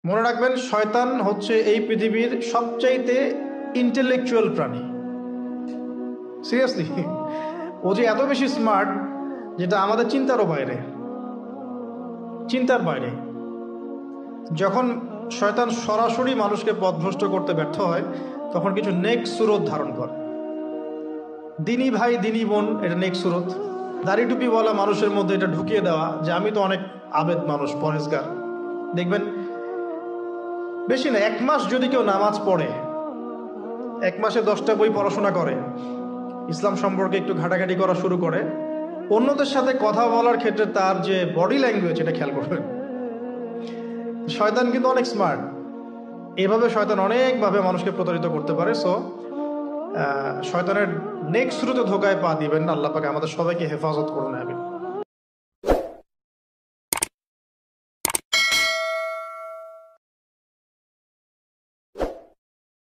মনে রাখবেন, শয়তান হচ্ছে এই পৃথিবীর সবচাইতে ইন্টেলেকচুয়াল প্রাণী। সিরিয়াসলি, ও যে এত বেশি স্মার্ট যেটা আমাদের চিন্তারও বাইরে, চিন্তার বাইরে। যখন শয়তান সরাসরি মানুষকে পথভ্রষ্ট করতে ব্যর্থ হয়, তখন কিছু নেক্সট সুরত ধারণ করে। দিনী ভাই দিনী বোন, এটা নেক্সট সুরত। দাড়ি টুপিওয়ালা মানুষের মধ্যে এটা ঢুকিয়ে দেওয়া যে আমি তো অনেক আবেদ মানুষ, পরহেজগার। দেখবেন বেশি না, 1 মাস যদি কেউ নামাজ পড়ে, 1 মাসে 10টা বই পড়াশোনা করে, ইসলাম সম্পর্কে একটু ঘাটাঘাটি করা শুরু করে, অন্যদের সাথে কথা বলার ক্ষেত্রে তার যে বডি ল্যাঙ্গুয়েজ, এটা খেয়াল করবেন। শয়তান কিন্তু অনেক স্মার্ট। এভাবে শয়তান অনেকভাবে মানুষকে প্রতারিত করতে পারে। সো শয়তানের নেক্সট শুরুতে ধোকায় পা দিবেন না। আল্লাহ পাক আমাদের সবাইকে হেফাজত করুন। আমিন।